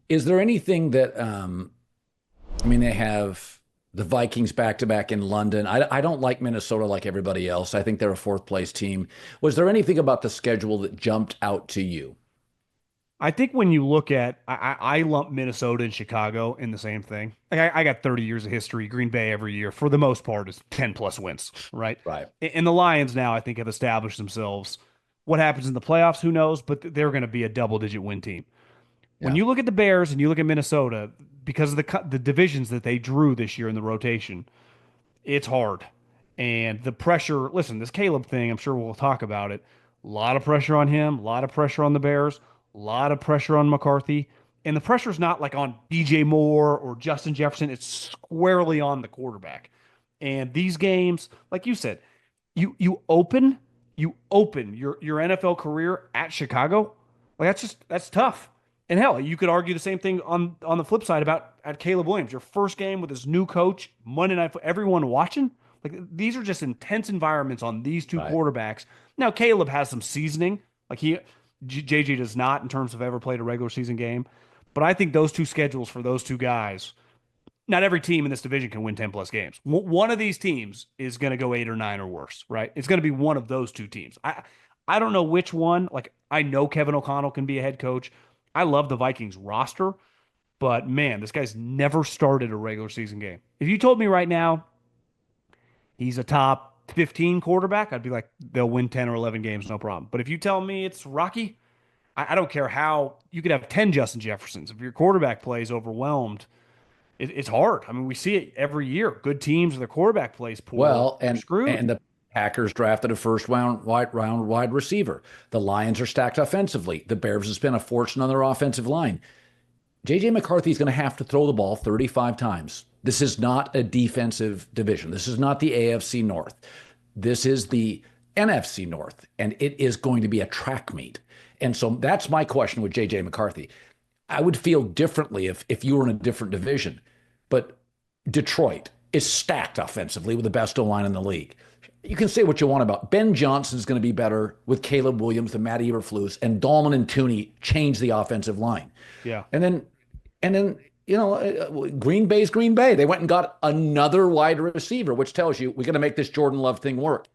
Is there anything that I mean, they have the Vikings back to back in London. I don't like Minnesota like everybody else. I think they're a fourth place team. Was there anything about the schedule that jumped out to you? I think when you look at, I lump Minnesota and Chicago in the same thing. Like I got 30 years of history. Green Bay every year, for the most part, is 10 plus wins, right? Right. And the Lions now, I think, have established themselves. What happens in the playoffs, who knows? But they're going to be a double-digit win team. When Yeah. you look at the Bears and you look at Minnesota, because of the divisions that they drew this year in the rotation, it's hard. And the pressure, listen, this Caleb thing, I'm sure we'll talk about it. A lot of pressure on him, a lot of pressure on the Bears, a lot of pressure on McCarthy. And the pressure's not like on DJ Moore or Justin Jefferson, it's squarely on the quarterback. And these games, like you said, you open your NFL career at Chicago. Like that's tough. And hell, you could argue the same thing on the flip side about at Caleb Williams, your first game with his new coach, Monday night, everyone watching. Like these are just intense environments on these two Right. quarterbacks. Now Caleb has some seasoning, like JJ does not in terms of ever played a regular season game. But I think those two schedules for those two guys, not every team in this division can win 10 plus games. One of these teams is going to go 8 or 9 or worse, right? It's going to be one of those two teams. I don't know which one. Like I know Kevin O'Connell can be a head coach. I love the Vikings roster, but man, this guy's never started a regular season game. If you told me right now he's a top 15 quarterback, I'd be like, they'll win 10 or 11 games, no problem. But if you tell me it's Rocky, I don't care how you could have 10 Justin Jeffersons. If your quarterback plays overwhelmed, it's hard. I mean, we see it every year. Good teams, their quarterback plays poor, Well, they're screwed. and the Packers drafted a first round wide receiver. The Lions are stacked offensively. The Bears have spent a fortune on their offensive line. JJ McCarthy is going to have to throw the ball 35 times. This is not a defensive division. This is not the AFC North. This is the NFC North, and it is going to be a track meet. And so that's my question with JJ McCarthy. I would feel differently if you were in a different division. But Detroit is stacked offensively with the best O line in the league. You can say what you want about Ben Johnson is going to be better with Caleb Williams and Matt Eberflus, and Dahlman and Tooney change the offensive line. Yeah. And then, Green Bay's Green Bay. They went and got another wide receiver, which tells you we're going to make this Jordan Love thing work.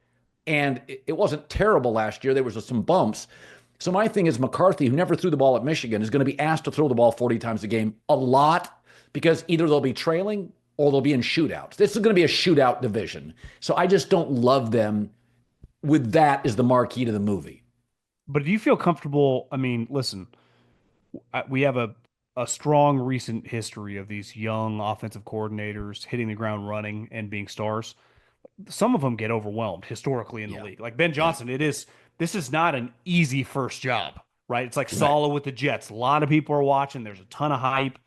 And it wasn't terrible last year. There was some bumps. So my thing is McCarthy, who never threw the ball at Michigan, is going to be asked to throw the ball 40 times a game, a lot, because either they'll be trailing or they'll be in shootouts. This is going to be a shootout division. So I just don't love them with that as the marquee to the movie. But do you feel comfortable? I mean, listen, we have a strong recent history of these young offensive coordinators hitting the ground running and being stars. Some of them get overwhelmed historically in the Yeah. league. Like Ben Yeah. Johnson, this is not an easy first job, right? It's like Right. Saleh with the Jets. A lot of people are watching. There's a ton of hype.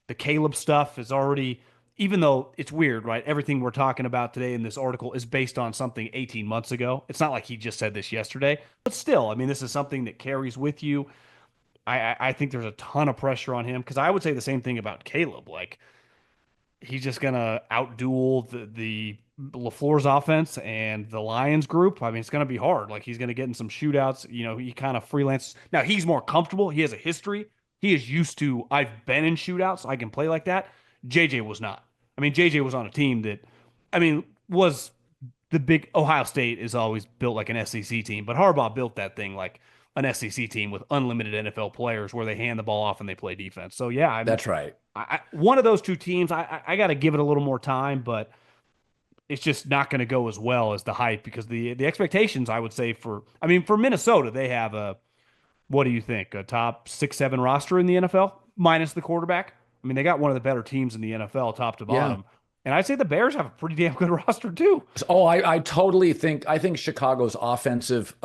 The Caleb stuff is already, even though it's weird, right? Everything we're talking about today in this article is based on something 18 months ago. It's not like he just said this yesterday, but still, I mean, this is something that carries with you. I think there's a ton of pressure on him because I would say the same thing about Caleb. Like he's just gonna outduel the LaFleur's offense and the Lions group. I mean, it's gonna be hard. Like he's gonna get in some shootouts. You know, he kind of freelance. Now he's more comfortable. He has a history. He is used to. I've been in shootouts. I can play like that. JJ was not. I mean, JJ was on a team that, I mean, was the big Ohio State is always built like an SEC team, but Harbaugh built that thing like an SEC team with unlimited NFL players where they hand the ball off and they play defense. So yeah, That's right. one of those two teams, I got to give it a little more time, but it's just not going to go as well as the hype because the expectations I would say I mean for Minnesota they have a what do you think a top 6 7 roster in the NFL minus the quarterback. I mean they got one of the better teams in the NFL top to Yeah. bottom, and I'd say the Bears have a pretty damn good roster too. Oh, I totally think I think Chicago's offensive.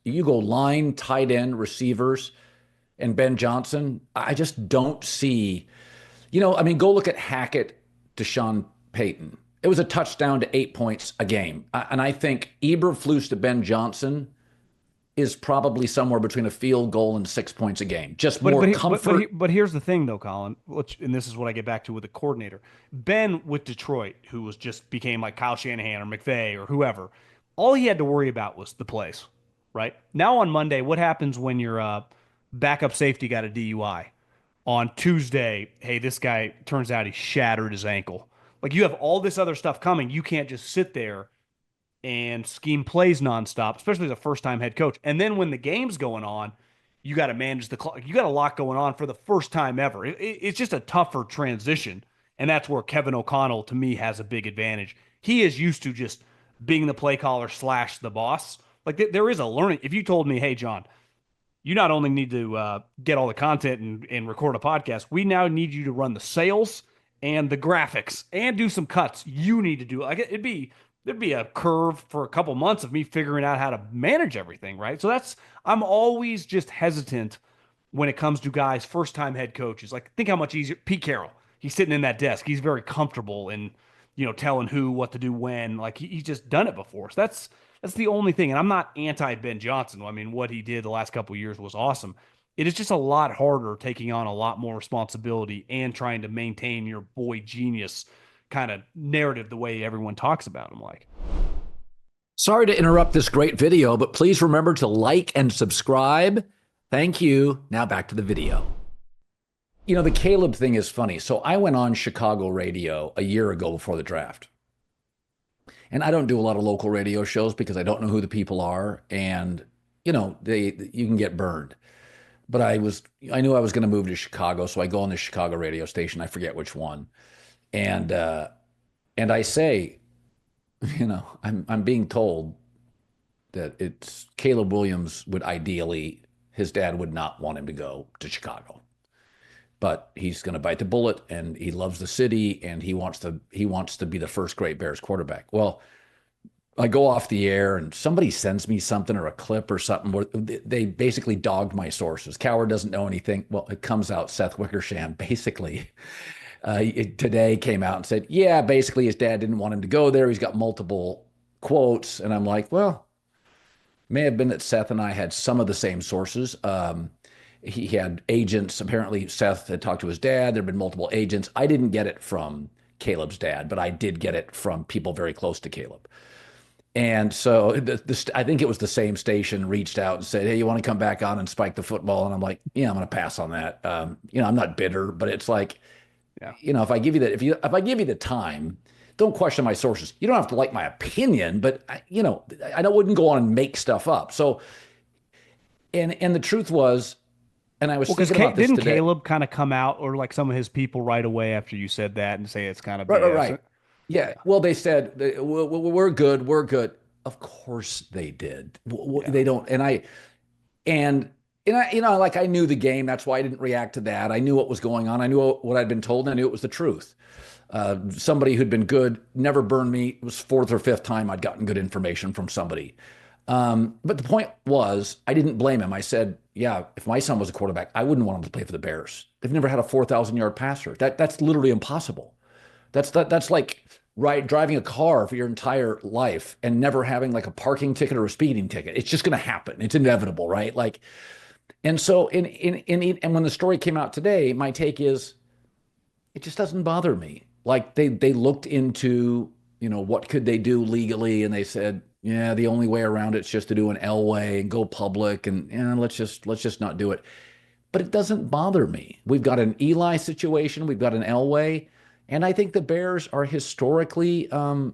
You go line, tight end, receivers, and Ben Johnson. I just don't see. I mean, go look at Hackett to Sean Payton. It was a touchdown to 8 points a game, and I think Eberflus to Ben Johnson is probably somewhere between a field goal and 6 points a game. Just But more but comfort. but here's the thing though, Colin, and this is what I get back to with the coordinator. Ben with Detroit, who was just became like Kyle Shanahan or McVay or whoever, all he had to worry about was the plays, right? Now on Monday, what happens when your backup safety got a DUI? On Tuesday, hey, this guy turns out he shattered his ankle. Like you have all this other stuff coming. You can't just sit there and scheme plays nonstop, especially as a first time head coach. And then when the game's going on, you got to manage the clock. You got a lot going on for the first time ever. It's just a tougher transition. And that's where Kevin O'Connell, to me, has a big advantage. He is used to just being the play caller slash the boss. Like there is a learning. If you told me, hey, John, you not only need to get all the content and record a podcast, we now need you to run the sales and the graphics and do some cuts. You need to do like there'd be a curve for a couple months of me figuring out how to manage everything, right? So I'm always just hesitant when it comes to guys first time head coaches. Like think how much easier Pete Carroll. He's sitting in that desk. He's very comfortable in telling who what to do when. Like he's just done it before. So that's the only thing. And I'm not anti Ben Johnson. I mean, what he did the last couple of years was awesome. It is just a lot harder taking on a lot more responsibility and trying to maintain your boy genius kind of narrative the way everyone talks about him. Like, Sorry to interrupt this great video, but please remember to like and subscribe. Thank you. Now back to the video. You know, the Caleb thing is funny. So I went on Chicago radio a year ago before the draft. And I don't do a lot of local radio shows because I don't know who the people are. And, you know, you can get burned. But I knew I was going to move to Chicago. So I go on the Chicago radio station. I forget which one. And I say, you know, I'm being told that it's Caleb Williams would ideally, his dad would not want him to go to Chicago. But he's going to bite the bullet, and he loves the city, and he wants to be the first great Bears quarterback. Well, I go off the air, and somebody sends me something or a clip or something where they basically dogged my sources. Cowherd doesn't know anything. Well, it comes out Seth Wickersham basically today came out and said, yeah, basically his dad didn't want him to go there. He's got multiple quotes, and I'm like, well, may have been that Seth and I had some of the same sources. He had agents. Apparently, Seth had talked to his dad. There have been multiple agents. I didn't get it from Caleb's dad, but I did get it from people very close to Caleb. And so I think it was the same station reached out and said, hey, you want to come back on and spike the football? And I'm like, yeah, I'm going to pass on that. You know, I'm not bitter, but it's like, yeah. You know, if I give you that, if I give you the time, don't question my sources. You don't have to like my opinion, but you know, I wouldn't go on and make stuff up. So, and the truth was, and I was thinking about this didn't today. Caleb kind of come out or like some of his people right away after you said that and say it's kind of Right. Yeah. Well, they said we're good. We're good. Of course they did. Yeah. They don't. And I, you know, like I knew the game. That's why I didn't react to that. I knew what was going on. I knew what I'd been told. And I knew it was the truth. Somebody who'd been good, never burned me. It was fourth or fifth time I'd gotten good information from somebody. But the point was, I didn't blame him. I said, yeah, if my son was a quarterback, I wouldn't want him to play for the Bears. They've never had a 4,000-yard passer. That's literally impossible. That's like driving a car for your entire life and never having like a parking ticket or a speeding ticket. It's just going to happen. It's inevitable, right? Like, and so and when the story came out today, my take is, it just doesn't bother me. Like they looked into, you know, what could they do legally, and they said, yeah, the only way around it's just to do an Elway and go public, and let's just not do it. But it doesn't bother me. We've got an Eli situation, we've got an Elway, and I think the Bears are historically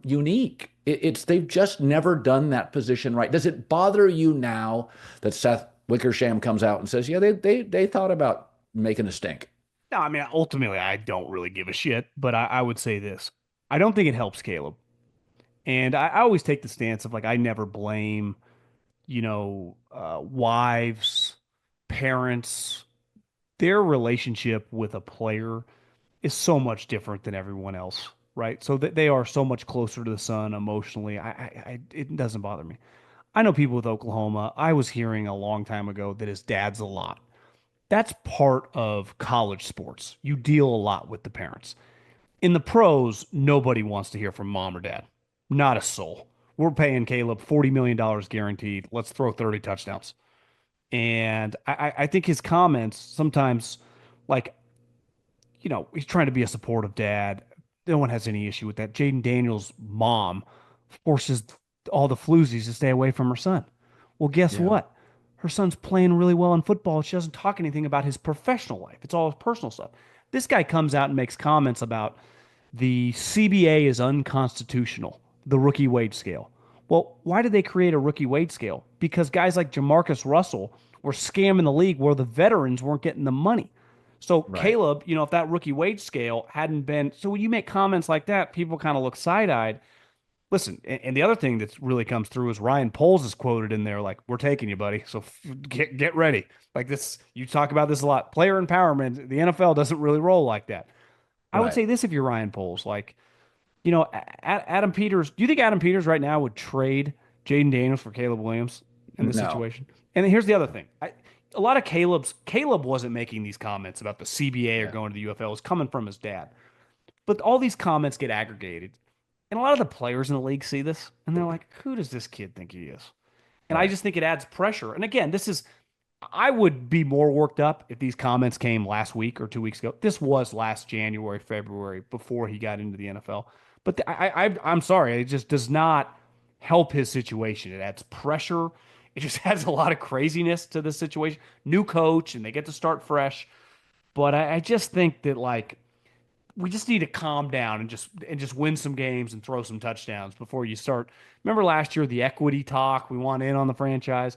unique. They've just never done that position right. Does it bother you now that Seth Wickersham comes out and says, yeah, they thought about making a stink? No, I mean, ultimately, I don't really give a shit, but I would say this. I don't think it helps Caleb. And I always take the stance of like, I never blame, wives, parents. Their relationship with a player is so much different than everyone else, right? So that they are so much closer to the son emotionally. It doesn't bother me. I know people with Oklahoma. I was hearing a long time ago that his dad's a lot. That's part of college sports. You deal a lot with the parents. In the pros, nobody wants to hear from mom or dad. Not a soul. We're paying Caleb $40 million guaranteed. Let's throw 30 touchdowns. And I think his comments sometimes, like, he's trying to be a supportive dad. No one has any issue with that. Jaden Daniels' mom forces all the floozies to stay away from her son. Well, guess Yeah. what? her son's playing really well in football. She doesn't talk anything about his professional life. It's all his personal stuff. This guy comes out and makes comments about the CBA is unconstitutional, the rookie wage scale. Well, why did they create a rookie wage scale? Because guys like Jamarcus Russell were scamming the league where the veterans weren't getting the money. So Right. Caleb, if that rookie wage scale hadn't been, so when you make comments like that, people kind of look side-eyed. Listen, and the other thing that really comes through is Ryan Poles is quoted in there like, "We're taking you, buddy. So get ready." Like this, you talk about this a lot. Player empowerment. The NFL doesn't really roll like that. I would Right. say this if you're Ryan Poles, like, Adam Peters. Do you think Adam Peters right now would trade Jaden Daniels for Caleb Williams in this No. situation? And here's the other thing. A lot of Caleb wasn't making these comments about the CBA or Yeah. going to the UFL. It was coming from his dad. But all these comments get aggregated. And a lot of the players in the league see this and they're like, who does this kid think he is? And I Right. just think it adds pressure. And again, I would be more worked up if these comments came last week or 2 weeks ago. This was last January, February, before he got into the NFL. But I'm sorry, it just does not help his situation. It adds pressure. It just adds a lot of craziness to the situation. New coach, and they get to start fresh. But I just think that like we just need to calm down and just win some games and throw some touchdowns before you start. Remember last year the equity talk? We want in on the franchise.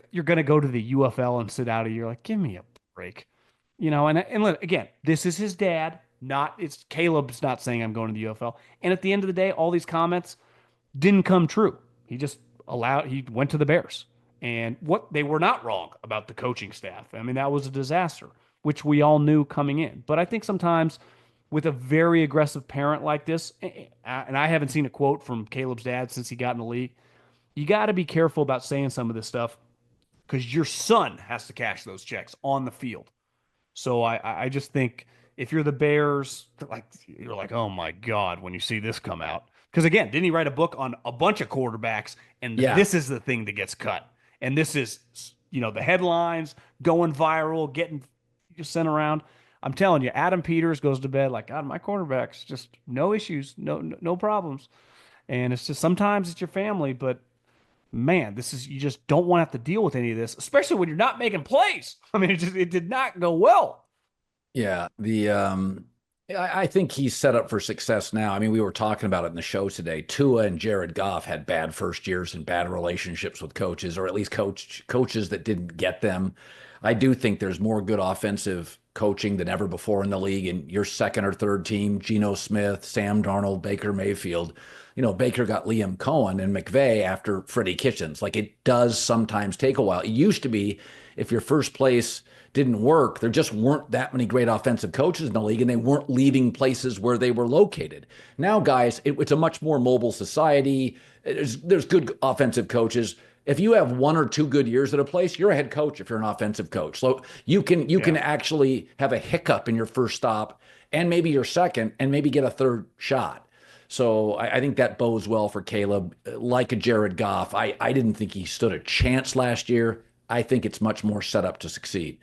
You're going to go to the UFL and sit out a year. Like, give me a break, And look, again, this is his dad. Not it's Caleb's not saying I'm going to the UFL. And at the end of the day, all these comments didn't come true. He went to the Bears. And what they were not wrong about the coaching staff. I mean, that was a disaster, which we all knew coming in. But I think sometimes with a very aggressive parent like this, and I haven't seen a quote from Caleb's dad since he got in the league, you got to be careful about saying some of this stuff because your son has to cash those checks on the field. So I just think if you're the Bears, like you're like, oh my God, when you see this come out. Because again, didn't he write a book on a bunch of quarterbacks? And Yeah. this is the thing that gets cut. And this is, the headlines going viral, getting sent around. I'm telling you, Adam Peters goes to bed like, God, my quarterback's just no issues, no problems. And it's just sometimes it's your family, but man, you just don't want to have to deal with any of this, especially when you're not making plays. I mean, it did not go well. Yeah. I think he's set up for success now. I mean, we were talking about it in the show today. Tua and Jared Goff had bad first years and bad relationships with coaches, or at least coaches that didn't get them. I do think there's more good offensive coaching than ever before in the league. And your second or third team, Geno Smith, Sam Darnold, Baker Mayfield. Baker got Liam Cohen and McVay after Freddie Kitchens. Like it does sometimes take a while. It used to be if your first place didn't work, there just weren't that many great offensive coaches in the league, and they weren't leaving places where they were located. Now, guys, it's a much more mobile society. There's good offensive coaches. If you have one or two good years at a place, you're a head coach if you're an offensive coach. So you can Yeah. actually have a hiccup in your first stop and maybe your second and maybe get a third shot. So I think that bodes well for Caleb. Like a Jared Goff, I didn't think he stood a chance last year. I think it's much more set up to succeed.